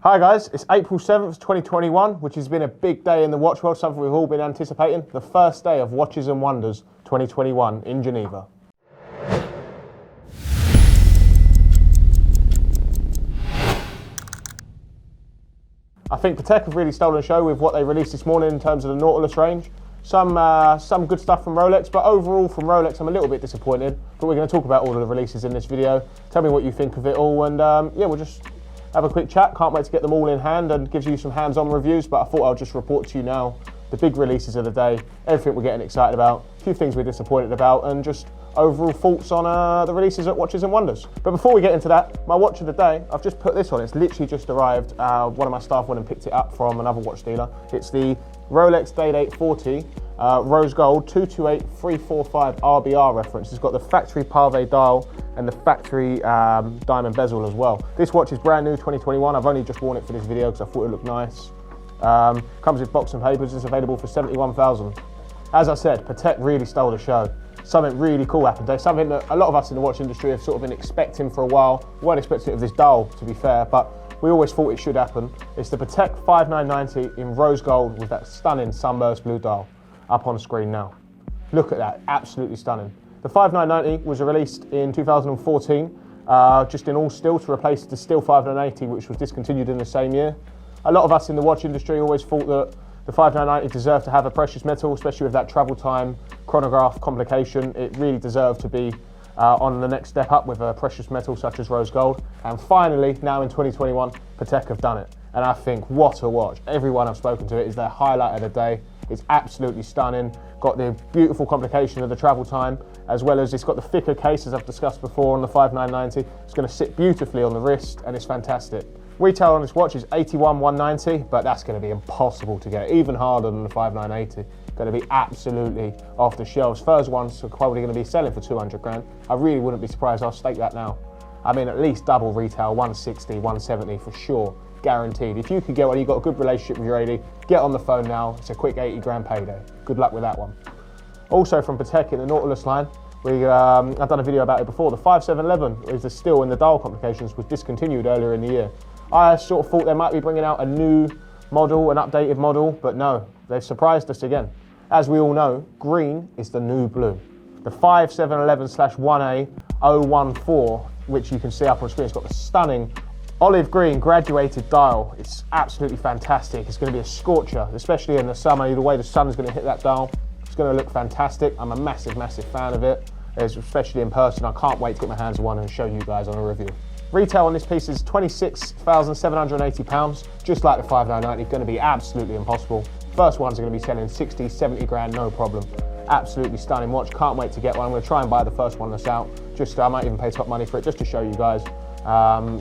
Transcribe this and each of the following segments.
Hi guys, it's April 7th, 2021, which has been a big day in the watch world, something we've all been anticipating. The first day of Watches and Wonders 2021 in Geneva. I think Patek have really stolen the show with what they released this morning in terms of the Nautilus range. Some good stuff from Rolex, but overall from Rolex I'm a little bit disappointed. But we're going to talk about all of the releases in this video. Tell me what you think of it all, and yeah, we'll just have a quick chat. Can't wait to get them all in hand and gives you some hands-on reviews, but I thought I'll just report to you now the big releases of the day, everything we're getting excited about, a few things we're disappointed about, and just overall thoughts on the releases at Watches and Wonders. But before we get into that, my watch of the day, I've just put this on. It's literally just arrived. One of my staff went and picked it up from another watch dealer. It's the Rolex Day-Date 40 Rose Gold 228345 RBR reference. It's got the factory pave dial and the factory diamond bezel as well. This watch is brand new 2021. I've only just worn it for this video because I thought it looked nice. Comes with box and papers. It's available for 71,000. As I said, Patek really stole the show. Something really cool happened today, something that a lot of us in the watch industry have sort of been expecting for a while. We weren't expecting it of this dial, to be fair, but we always thought it should happen. It's the Patek 5990 in rose gold with that stunning sunburst blue dial up on screen now. Look at that, absolutely stunning. The 5990 was released in 2014, just in all steel to replace the steel 5980, which was discontinued in the same year. A lot of us in the watch industry always thought that the 5990 deserved to have a precious metal, especially with that travel time chronograph complication. It really deserved to be on the next step up with a precious metal such as rose gold. And finally, now in 2021, Patek have done it. And I think, what a watch. Everyone I've spoken to, it is their highlight of the day. It's absolutely stunning. Got the beautiful complication of the travel time, as well as it's got the thicker case, as I've discussed before, on the 5990. It's going to sit beautifully on the wrist, and it's fantastic. Retail on this watch is 81,190, but that's going to be impossible to get, even harder than the 5980. Going to be absolutely off the shelves. First ones are probably going to be selling for 200 grand. I really wouldn't be surprised. I'll stake that now. I mean, at least double retail, 160, 170 for sure, guaranteed. If you could get one, you've got a good relationship with your AD, get on the phone now. It's a quick 80 grand payday. Good luck with that one. Also from Patek in the Nautilus line, I've done a video about it before. The 5711 is still in the dial complications, was discontinued earlier in the year. I sort of thought they might be bringing out a new model, an updated model, but no, they've surprised us again. As we all know, green is the new blue. The 5711/1A014, which you can see up on screen, it's got the stunning olive green graduated dial. It's absolutely fantastic. It's going to be a scorcher, especially in the summer. The way the sun is going to hit that dial, it's going to look fantastic. I'm a massive, massive fan of it, especially in person. I can't wait to get my hands on one and show you guys on a review. Retail on this piece is £26,780, just like the 5990, going to be absolutely impossible. First ones are going to be selling 60, 70 grand, no problem. Absolutely stunning watch, can't wait to get one. I'm going to try and buy the first one that's out. I might even pay top money for it, just to show you guys.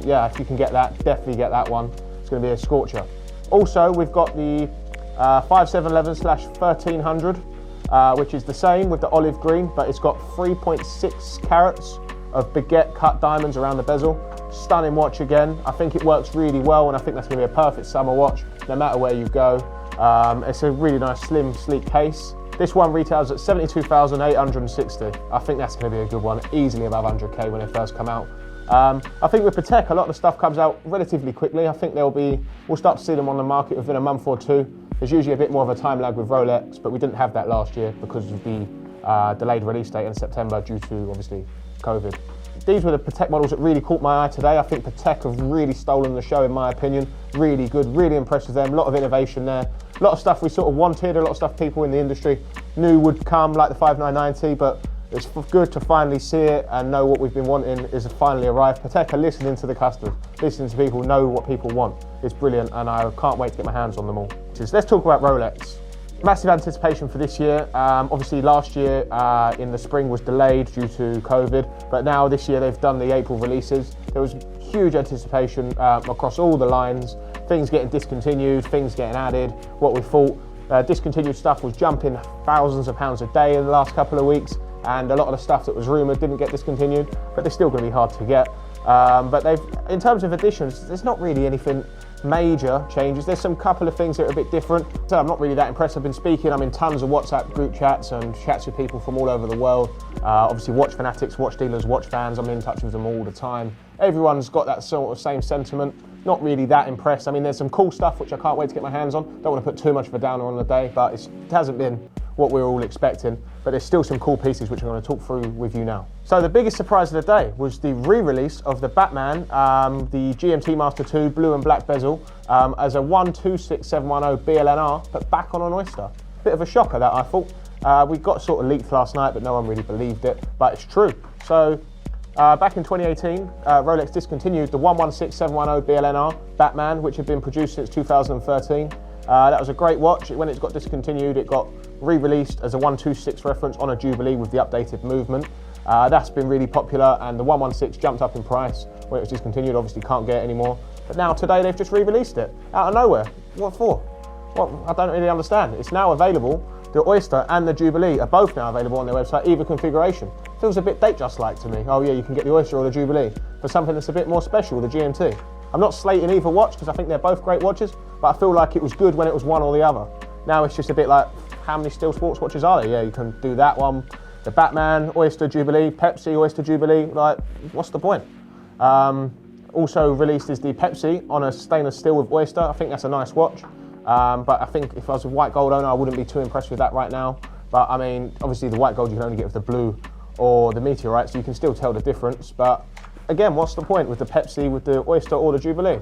Yeah, if you can get that, definitely get that one. It's going to be a scorcher. Also, we've got the 5711/1300, which is the same with the olive green, but it's got 3.6 carats of baguette cut diamonds around the bezel. Stunning watch again. I think it works really well, and I think that's going to be a perfect summer watch no matter where you go. It's a really nice slim sleek case. This one retails at 72,860. I think that's going to be a good one, easily above 100k when it first come out. I think with Patek, a lot of the stuff comes out relatively quickly. I think we'll start to see them on the market within a month or two. There's usually a bit more of a time lag with Rolex, but we didn't have that last year because of the delayed release date in September due to, obviously, COVID. These were the Patek models that really caught my eye today. I think Patek have really stolen the show, in my opinion. Really good, really impressed with them. A lot of innovation there. A lot of stuff we sort of wanted, a lot of stuff people in the industry knew would come, like the 5990, but it's good to finally see it and know what we've been wanting is finally arrived. Patek are listening to the customers, listening to people, know what people want. It's brilliant, and I can't wait to get my hands on them all. Let's talk about Rolex. Massive anticipation for this year. Obviously last year in the spring was delayed due to COVID, but now this year they've done the April releases. There was huge anticipation across all the lines, things getting discontinued, things getting added. What we thought discontinued stuff was jumping thousands of pounds a day in the last couple of weeks, and a lot of the stuff that was rumoured didn't get discontinued, but they're still going to be hard to get. But in terms of additions, there's not really anything major changes. There's some couple of things that are a bit different. So I'm not really that impressed. I've been speaking, I'm in tons of WhatsApp group chats and chats with people from all over the world. Obviously watch fanatics, watch dealers, watch fans, I'm in touch with them all the time. Everyone's got that sort of same sentiment. not really that impressed. I mean, there's some cool stuff which I can't wait to get my hands on. Don't want to put too much of a downer on the day, but it hasn't been what we were all expecting. But there's still some cool pieces which I'm going to talk through with you now. So the biggest surprise of the day was the re-release of the Batman, the GMT Master 2 blue and black bezel, as a 126710 BLNR, but back on an Oyster. Bit of a shocker that, I thought. We got sort of leaked last night, but no one really believed it, but it's true. So back in 2018, Rolex discontinued the 116710 BLNR Batman, which had been produced since 2013. That was a great watch. When it got discontinued, it got re-released as a 126 reference on a Jubilee with the updated movement. That's been really popular, and the 116 jumped up in price when it was discontinued. Obviously can't get it anymore. But now today they've just re-released it out of nowhere. What for? Well, I don't really understand. It's now available. The Oyster and the Jubilee are both now available on their website, either configuration. Feels a bit Datejust-like to me. Oh yeah, you can get the Oyster or the Jubilee for something that's a bit more special, the GMT. I'm not slating either watch because I think they're both great watches, but I feel like it was good when it was one or the other. Now it's just a bit like, how many still sports watches are there? Yeah, you can do that one, the Batman, Oyster, Jubilee, Pepsi, Oyster, Jubilee, like, what's the point? Also released is the Pepsi on a stainless steel with Oyster. I think that's a nice watch. But I think if I was a white gold owner, I wouldn't be too impressed with that right now. But I mean, obviously the white gold you can only get with the blue or the meteorite, so you can still tell the difference. But again, what's the point with the Pepsi, with the Oyster or the Jubilee?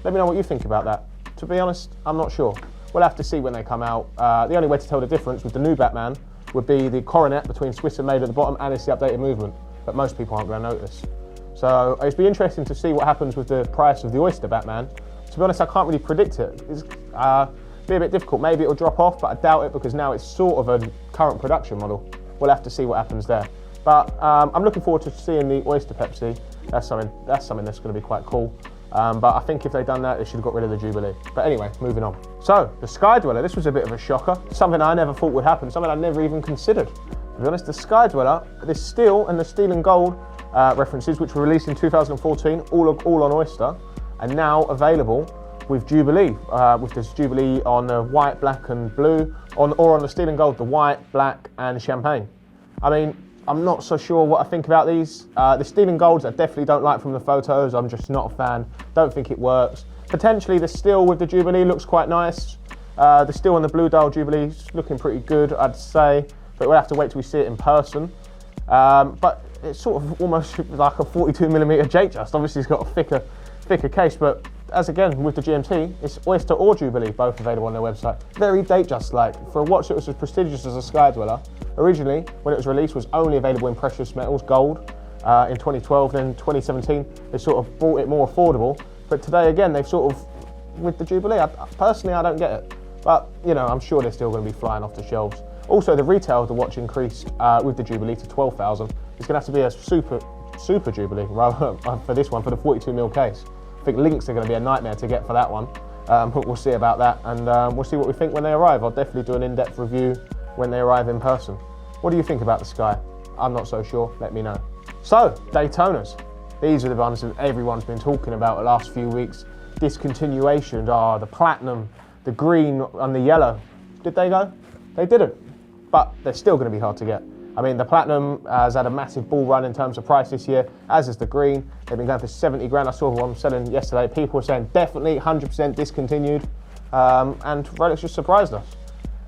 Let me know what you think about that. To be honest, I'm not sure. We'll have to see when they come out. The only way to tell the difference with the new Batman would be the coronet between Swiss and made at the bottom, and it's the updated movement. But most people aren't going to notice. So it'll be interesting to see what happens with the price of the Oyster Batman. To be honest, I can't really predict it. It's be a bit difficult. Maybe it'll drop off, but I doubt it because now it's sort of a current production model. We'll have to see what happens there. But I'm looking forward to seeing the Oyster Pepsi. That's something that's going to be quite cool. But I think if they'd done that, they should have got rid of the Jubilee. But anyway, moving on. So the Sky Dweller, this was a bit of a shocker. Something I never thought would happen. Something I never even considered. To be honest, the Sky Dweller, this steel and the steel and gold references, which were released in 2014, all on Oyster, and now available with Jubilee, with this Jubilee on the white, black and blue, or on the steel and gold, the white, black and champagne. I mean, I'm not so sure what I think about these. The steel and golds I definitely don't like from the photos. I'm just not a fan. Don't think it works. Potentially the steel with the Jubilee looks quite nice. The steel and the blue dial Jubilee is looking pretty good, I'd say, but we'll have to wait till we see it in person. But it's sort of almost like a 42mm Datejust. Obviously it's got a thicker case, but as again with the GMT, it's Oyster or Jubilee, both available on their website. Very Datejust-like. For a watch that was as prestigious as a Sky Dweller, originally, when it was released, was only available in precious metals, gold, in 2012, then 2017, they sort of brought it more affordable. But today, again, they've sort of, with the Jubilee, personally, I don't get it. But, you know, I'm sure they're still going to be flying off the shelves. Also, the retail of the watch increased with the Jubilee to 12,000. It's going to have to be a super Jubilee, rather, for this one, for the 42mm case. I think links are going to be a nightmare to get for that one, but we'll see about that, and we'll see what we think when they arrive. I'll definitely do an in-depth review when they arrive in person. What do you think about the Sky? I'm not so sure, let me know. So, Daytonas. These are the ones that everyone's been talking about the last few weeks. Discontinuation, the platinum, the green and the yellow. Did they go? They didn't, but they're still going to be hard to get. I mean, the platinum has had a massive bull run in terms of price this year, as is the green. They've been going for 70 grand. I saw one selling yesterday. People were saying definitely 100% discontinued, and Rolex just surprised us.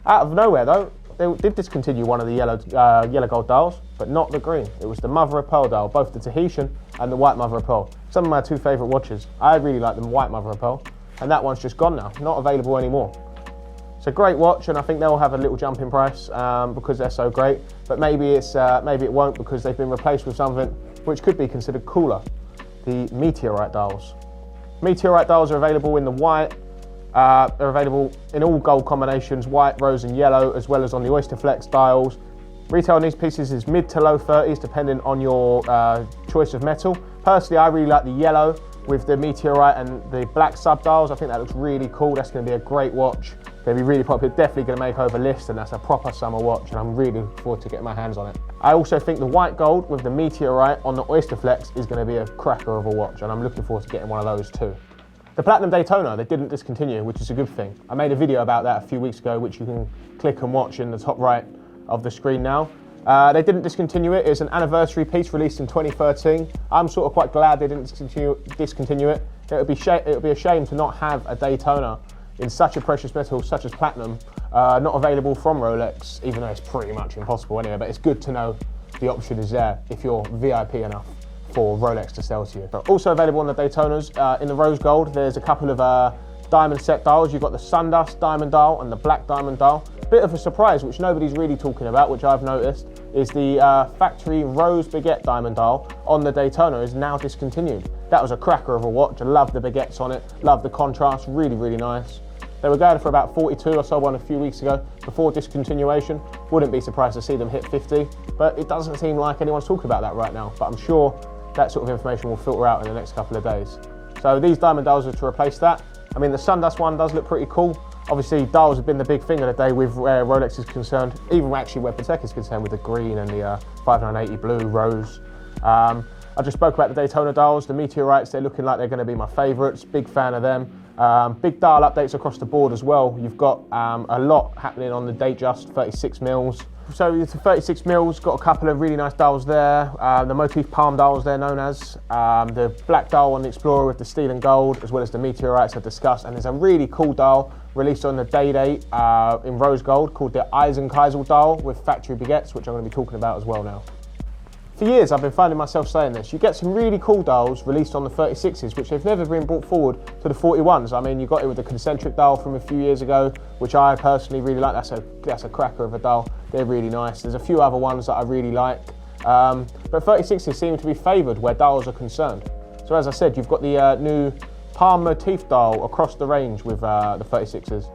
Out of nowhere though, they did discontinue one of the yellow gold dials, but not the green. It was the mother of pearl dial, both the Tahitian and the white mother of pearl. Some of my two favourite watches. I really like the white mother of pearl, and that one's just gone now, not available anymore. It's a great watch, and I think they'll have a little jump in price because they're so great. But maybe maybe it won't, because they've been replaced with something which could be considered cooler: the meteorite dials. Meteorite dials are available in the white. They're available in all gold combinations: white, rose, and yellow, as well as on the Oyster Flex dials. Retail on these pieces is mid to low 30s, depending on your choice of metal. Personally, I really like the yellow with the meteorite and the black sub dials. I think that looks really cool. That's going to be a great watch. Going to be really popular, definitely going to make over list, and that's a proper summer watch, and I'm really looking forward to getting my hands on it. I also think the white gold with the meteorite on the Oyster Flex is going to be a cracker of a watch, and I'm looking forward to getting one of those too. The Platinum Daytona, they didn't discontinue, which is a good thing. I made a video about that a few weeks ago, which you can click and watch in the top right of the screen now. They didn't discontinue it. It's an anniversary piece released in 2013. I'm sort of quite glad they didn't discontinue it. It would be a shame to not have a Daytona in such a precious metal, such as platinum, not available from Rolex, even though it's pretty much impossible anyway, but it's good to know the option is there if you're VIP enough for Rolex to sell to you. Also available on the Daytonas, in the rose gold, there's a couple of diamond set dials. You've got the Sunburst diamond dial and the black diamond dial. Bit of a surprise, which nobody's really talking about, which I've noticed, is the factory rose baguette diamond dial on the Daytona is now discontinued. That was a cracker of a watch. I love the baguettes on it, love the contrast, really, really nice. They were going for about 42. I sold one a few weeks ago before discontinuation. Wouldn't be surprised to see them hit 50, but it doesn't seem like anyone's talking about that right now. But I'm sure that sort of information will filter out in the next couple of days. So these diamond dials are to replace that. I mean, the Sunburst one does look pretty cool. Obviously, dials have been the big thing of the day with where Rolex is concerned, even actually where Patek is concerned with the green and the 5980 blue, rose. I just spoke about the Daytona dials, the meteorites. They're looking like they're going to be my favourites. Big fan of them. Big dial updates across the board as well. You've got a lot happening on the Datejust 36 mils. So the 36 mils, got a couple of really nice dials there. The motif palm dials they're known as. The black dial on the Explorer with the steel and gold, as well as the meteorites I've discussed. And there's a really cool dial released on the day date in rose gold called the Eisenkaisel dial with factory baguettes, which I'm going to be talking about as well now. For years, I've been finding myself saying this. You get some really cool dials released on the 36s, which have never been brought forward to the 41s. I mean, you got it with the concentric dial from a few years ago, which I personally really like. That's a cracker of a dial. They're really nice. There's a few other ones that I really like. But 36s seem to be favoured where dials are concerned. So as I said, you've got the new palm motif dial across the range with the 36s.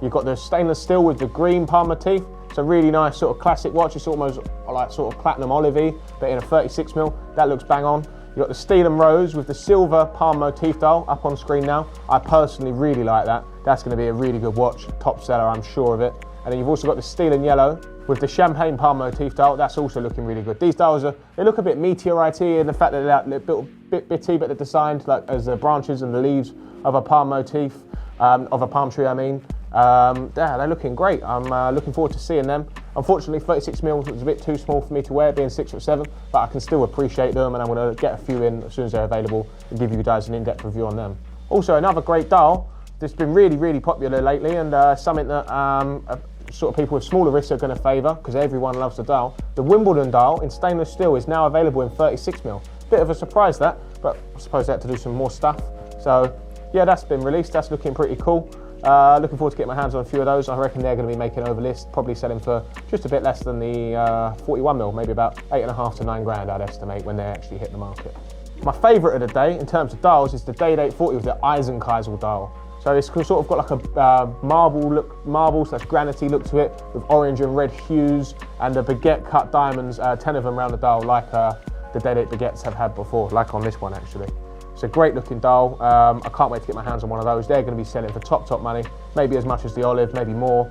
You've got the stainless steel with the green palm motif. It's a really nice sort of classic watch. It's almost like sort of platinum olivey, but in a 36 mil. That looks bang on. You've got the steel and rose with the silver palm motif dial up on screen now. I personally really like that. That's going to be a really good watch, top seller, I'm sure of it. And then you've also got the steel and yellow with the champagne palm motif dial. That's also looking really good. These dials they look a bit meteorite-y in the fact that they're a bit bitty, but they're designed like as the branches and the leaves of a palm motif, of a palm tree, I mean. Yeah, they're looking great. I'm looking forward to seeing them. Unfortunately, 36 mils was a bit too small for me to wear, being 6'7", but I can still appreciate them, and I'm going to get a few in as soon as they're available and give you guys an in-depth review on them. Also, another great dial that's been really, really popular lately, and something that sort of people with smaller wrists are going to favour, because everyone loves the dial. The Wimbledon dial in stainless steel is now available in 36 mil. Bit of a surprise that, but I suppose they had to do some more stuff. So yeah, that's been released. That's looking pretty cool. Looking forward to getting my hands on a few of those. I reckon they're going to be making over list, probably selling for just a bit less than the 41 mil, maybe about 8.5 to 9 grand, I'd estimate, when they actually hit the market. My favourite of the day in terms of dials is the Day-Date 40 with the Eisenkaisel dial. So it's sort of got like a marble/granity look to it, with orange and red hues, and the baguette cut diamonds, 10 of them around the dial, like the Day-Date baguettes have had before, like on this one actually. It's a great looking dial. I can't wait to get my hands on one of those. They're going to be selling for top money, maybe as much as the Olive, maybe more.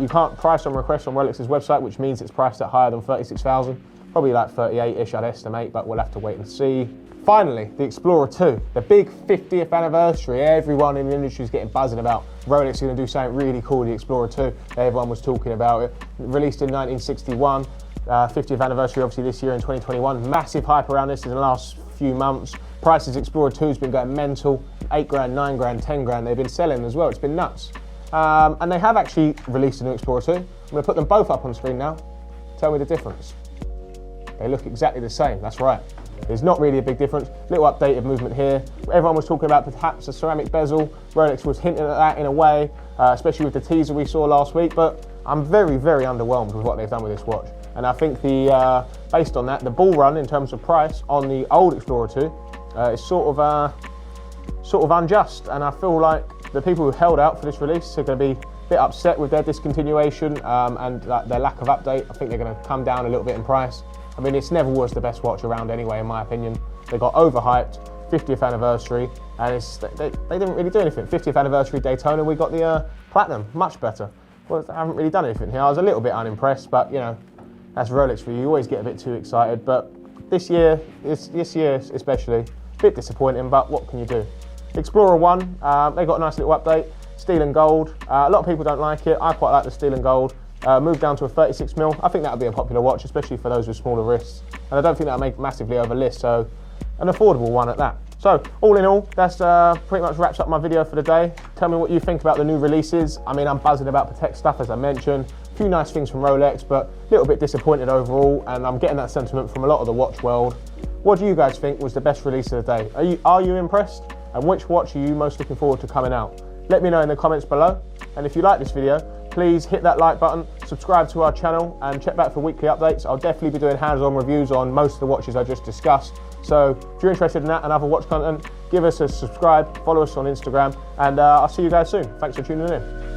You can't price on request on Rolex's website, which means it's priced at higher than 36,000, probably like 38-ish I'd estimate, but we'll have to wait and see. Finally, the Explorer 2, the big 50th anniversary. Everyone in the industry is getting buzzing about Rolex is going to do something really cool with the Explorer 2. Everyone was talking about it. Released in 1961, 50th anniversary obviously this year in 2021. Massive hype around this in the last few months. Prices Explorer 2's been going mental, 8 grand, 9 grand, 10 grand. They've been selling as well, it's been nuts. And they have actually released a new Explorer 2. I'm gonna put them both up on screen now. Tell me the difference. They look exactly the same, that's right. There's not really a big difference. Little updated movement here. Everyone was talking about perhaps a ceramic bezel. Rolex was hinting at that in a way, especially with the teaser we saw last week, but I'm very, very underwhelmed with what they've done with this watch. And I think based on that, the bull run in terms of price on the old Explorer 2 is sort of unjust, and I feel like the people who held out for this release are going to be a bit upset with their discontinuation and their lack of update. I think they're going to come down a little bit in price. I mean, it's never was the best watch around anyway, in my opinion. They got overhyped, 50th anniversary, and they didn't really do anything. 50th anniversary Daytona, we got the Platinum, much better. Well, I haven't really done anything here. I was a little bit unimpressed, but you know, that's Rolex for you. You always get a bit too excited, but this year especially, a bit disappointing, but what can you do? Explorer 1, they got a nice little update, steel and gold. A lot of people don't like it. I quite like the steel and gold. Moved down to a 36 mil. I think that would be a popular watch, especially for those with smaller wrists. And I don't think that'll make massively over list, so an affordable one at that. So all in all, that's pretty much wraps up my video for the day. Tell me what you think about the new releases. I mean, I'm buzzing about Patek stuff, as I mentioned. A few nice things from Rolex, but a little bit disappointed overall, and I'm getting that sentiment from a lot of the watch world. What do you guys think was the best release of the day? Are you impressed? And which watch are you most looking forward to coming out? Let me know in the comments below. And if you like this video, please hit that like button, subscribe to our channel, and check back for weekly updates. I'll definitely be doing hands-on reviews on most of the watches I just discussed. So if you're interested in that and other watch content, give us a subscribe, follow us on Instagram, and I'll see you guys soon. Thanks for tuning in.